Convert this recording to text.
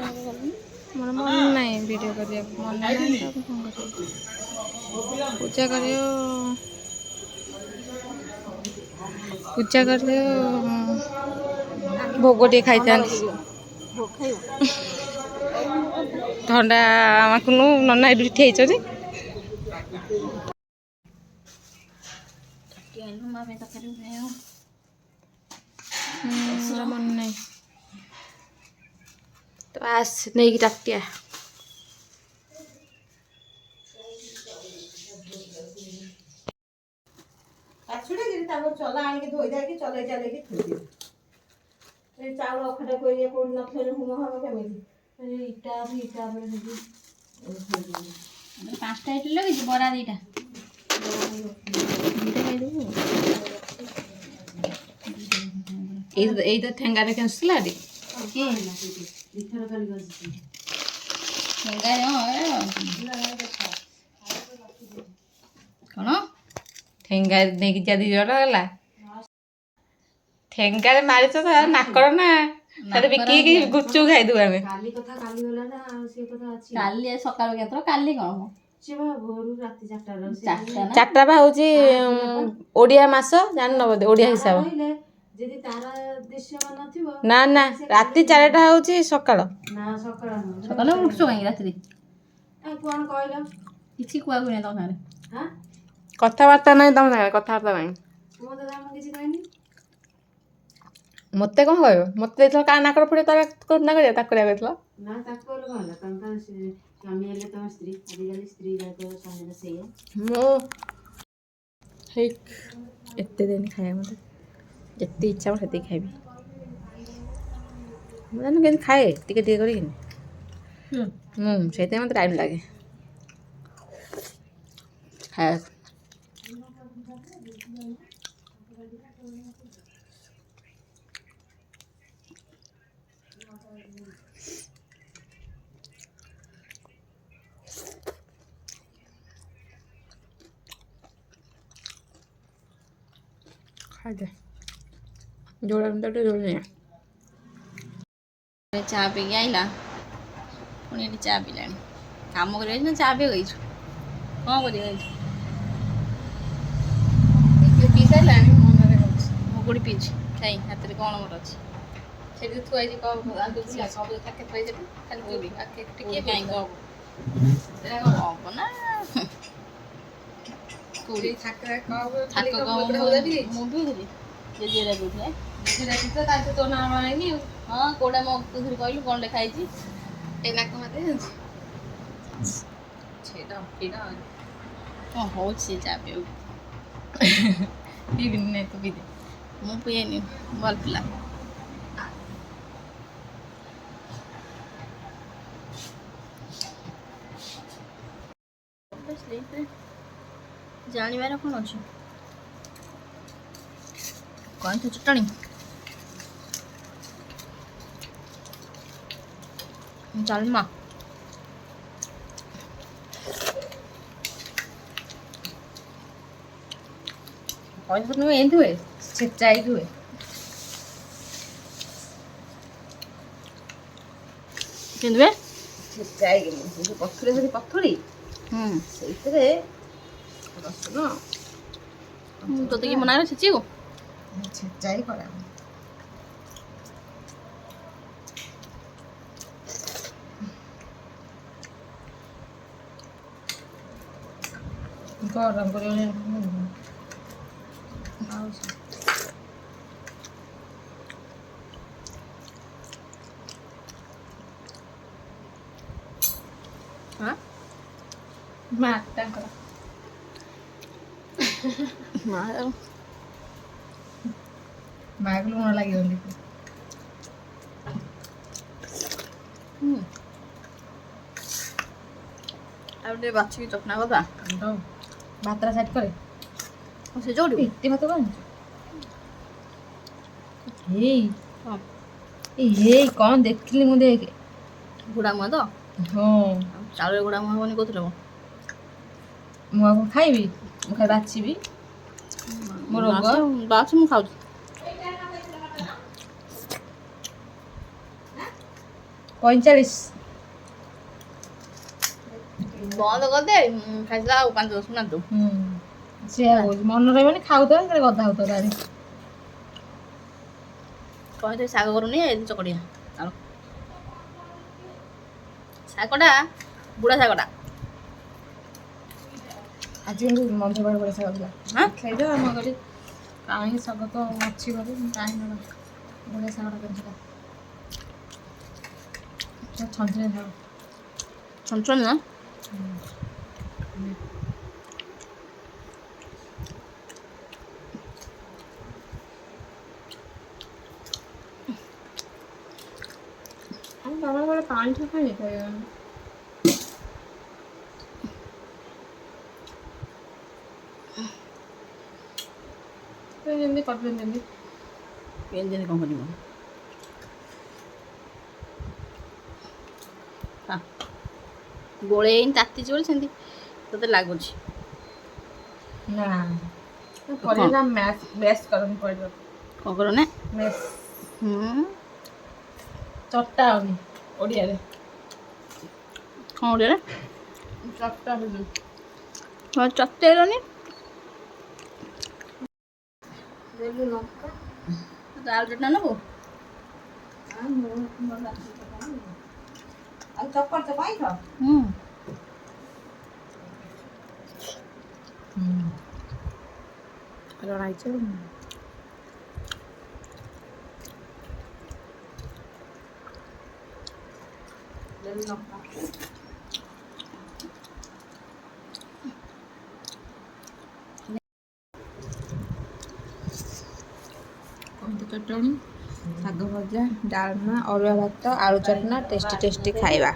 ମୋର ମନ ନାହିଁ ଭିଡ଼ିଓ କରିବାକୁ, ମନ ନାହିଁ ତ ମୁଁ କ'ଣ କରିବି। ପୂଜା କରିବ, ପୂଜା କଲେ ଭୋଗ ଟିକେ ଖାଇଥାନ୍ତି। ଥଣ୍ଡା ଆମକୁ ନନା ଏଠି ହେଇଛନ୍ତି। ମନେ ନାହିଁ ତ ଆସ ନେଇକି ଟାଟିଆ ଚଲା ଆଣିକି ଧୋଇ ଦେଇକି ଚଲେଇ ଚାଲେଇକି ଥୋଇଦିଏ। ଚାଉଳ ଅଖାଟା କୋଇଲେ କୋଉଠି ନଥିଲେ ହୁମ ହବ କେମିତି? ଇଟା ଇଟା ଉପରେ ଦେବି। 5ଟା ଇଟିଲି ଲଗେଇଛି, ବରା 2ଟା। ଏଇ ତ ଠେଙ୍ଗାରେ କେଞ୍ଚୁଥିଲା ଏଠି କ'ଣ ଠେଙ୍ଗାରେ ନେଇକି ଯା 2 ଜଣ ହେଲା। ଠେଙ୍ଗାରେ ମାରିଛ ତ ନାକର ନା ସେଟା ବିକିକି ଗୁପଚୁପ ଖାଇଦବୁ ଆମେ। କାଲି କଥା କାଲି ଗଲା ନା ଆଉ ସେ କଥା ଅଛି। କାଲି ସକାଳୁ କେତେବେଳେ, କାଲି କ'ଣ ସେ ବା ଭୋରୁ ରାତି 4ଟାରେ 4ଟା ବା ହଉଛି ଓଡିଆ ମାସ, ଜାଣିନ ବୋଧେ ଓଡିଆ ହିସାବ। ଯଦି ତାର ଦୃଶ୍ୟମାନ ନଥିବ ନା ନା, ରାତି 4ଟା ହଉଛି ସକାଳ। ନା ସକାଳ ନୁହଁ। ସକାଳୁ ଉଠୁଛ କାହିଁକି ରାତିରେ? କ'ଣ କହିଲ? କିଛି କୁହାକୁହି ନାହିଁ ତମ ସାଙ୍ଗରେ। କଥାବାର୍ତ୍ତା ନାହିଁ ତମ ସାଙ୍ଗରେ, କଥାବାର୍ତ୍ତା ନାହିଁ। ମୁଁ ତ କିଛି କହିନି। ମତେ କ'ଣ କହିବ? ମତେ ଦେଇଥିଲ କାହା ନାକର ଫୁଟେ ତାର ନା କରିବା, ତାକୁ କରିବା କହିଥିଲ ନା। ତାକୁ କହିଲେ କ'ଣ ହେଲା? ତମେ ତ ସ୍ୱାମୀ ହେଲେ ତମ ସ୍ତ୍ରୀ, ଆଜିକାଲି ସ୍ତ୍ରୀ ଯାକ ସ୍ୱାମୀର ସେଇଆ। ମୁଁ ହେଇ ଏତେ ଦିନ ଖାଇବା, ମତେ ଯେତେ ଇଚ୍ଛା ମୁଁ ସେତିକି ଖାଇବି। ମୁଁ ଜାଣିନି କେମିତି ଖାଏ ଟିକେ ଟିକେ କରିକିନି। ସେଇଥିପାଇଁ ମତେ ଟାଇମ୍ ଲାଗେ ଖାଇବାକୁ। ଖାଇଦେ ଯୋଉଟା ଟିକେ ଯୋଉଟା ଚା ପିଇକି ଆଇଲା, ପୁଣି ଏଠି ଚା ପିଇଲାଣି। କାମ କରିବା ନା ଚା ପିଇଛୁ? କ'ଣ କରିବା? ପିଇ ସାରିଲାଣି, ମନରେ ହେଉଛି ମୁଁ କୋଉଠି ପିଇଛି ଖାଇ ହାତରେ କ'ଣ ମୋର ଅଛି? ସେଠି ଥୁଆ ହେଇଛି କପ୍ ସବୁ ଥାକେ ଥୁଆ ହେଇଛି ଖାଲି ପିଇବି। ଟିକେ କାହିଁ କପ ହବ ନା କୋଉଠି ଥାକ କପ୍ ଖାଲି ମୁଁ ପିଉଥିଲି, ଜେଜେରା ପିଉଥିଲେ। ତାର ତୋ ନାଁ ଆଣିନି ଆଉ। ହଁ, କୋଉଟା ମୋ ତୁଥିରେ କହିଲୁ କ'ଣ ଲେଖା ହେଇଛି? ଏ ନାକ ମାତେ ଜାଣିଛି ସେଇଟା ପିଇଟା କ'ଣ ହେଉଛି ସେ ଚା ପିଉ? ପିଇବିନି, ନାଇଁ ତୁ ପିଇଦେ। ମୁଁ ପିଏନି, ଭଲ ପିଲା। ଜାଣିବାର କ'ଣ ଅଛି? କଇଁଥ ଚଟଣି, ଡାଲମା, କଇଁଥ ନୁହେଁ, ଏମିତି ହୁଏ, ଛେଚା ହେଇକି ହୁଏ। କେମିତି ହୁଏ? ଛେଚା ହେଇକି ପଥୁରି ଧରି ପଥୁରି ସେଇଥିରେ ରସୁଣ ତୋତେ କି ମନା କରେ ଛେଚିବୁ? ଛେଚା ହିଁ କରାହୁଏ। ଗରମ କରିବ ମା ତାଙ୍କର ମାକୁ ଲୁଣ ଲାଗିବନି। ଆଉ ଟିକେ ବାଛିକି ଚକନା କଥା ଭାତଟା ସାଇଡ୍ କରେ। ସେ ଯୋଉଠି ଏତେ ଭାତ କଣ ହେଇ ହେଇ କ'ଣ ଦେଖିଲି ମୁଁ, ଦେଖେ ଘୋଡ଼ା ମୁହଁ ତ? ହଁ, ଚାଉଳରେ ଘୋଡ଼ା ମୁହଁ ହବନି କହୁଥିଲେ କ'ଣ? ମୁଁ ଆଉ କ'ଣ ଖାଇବି? ମୁଁ ଖାଇ ବାଛିବି, ମୋ ରୋଗ ବାଛ, ମୁଁ ଖାଉଛି। 45। ବନ୍ଦ କରିଦେ ଖାଇଥିଲା ଆଉ 5-10 ମିନିଟ୍ ତୁ ସେଇଆ କହୁଛି ମନେ ରହିବନି ଖାଉଥିବ ସେଟା ଗଦା ହଉଥିବ ତାରି। କହିଲେ ଶାଗ କରୁନି ଏମିତି ଚକଡ଼ିଆ ଆଳୁ ଶାଗଟା ବୁଢ଼ା ଶାଗଟା ଆଜି କିନ୍ତୁ ମଞ୍ଜ ବଡ଼ ବଡ଼ ଶାଗ ଥିଲା। ହଁ ଖାଇଦେବା ଆମ ଘରେ କାହିଁ ଶାଗ ତ ଅଛି ଘରେ କାହିଁ ନ ବଢ଼ିଆ ଶାଗଟା କରିଥିଲା ଛଞ୍ଚିଣା ଶାଗ। ଛନଛନି ନା ଆମ ବାବା ଗୋଟେ ପାଣି ଠା ଖାଇ ଯେମିତି କରୁଛନ୍ତି କେମିତି କ'ଣ କରିବ ଗୋଳେଇନି ତାତିଛି ବୋଲି ସେମିତି ତତେ ଲାଗୁଛି। ନା ପରିବା ମ୍ୟାସ୍ କରନି ପରିବା କ'ଣ କର ନା ମ୍ୟାସ୍ ଚଟା ହଉନି ଓଡ଼ିଆରେ କ'ଣ ଓଡ଼ିଆରେ ଚଟା ହଉନି ଚଟେଇଲନି ଦେଲୁ ଲଙ୍କା ଆଳୁ ଚଟନା ନେବୁ ଆଉ ଚପର ତ ପାଇଛ ଜଣାଇଛ ଦେଲୁ ଲଙ୍କା ଚଟଣି ଶାଗ ଭଜା ଡାଲମା ଅରୁଆ ଭାତ ଆଳୁ ଚଟନା ଟେଷ୍ଟି ଟେଷ୍ଟି ଖାଇବା।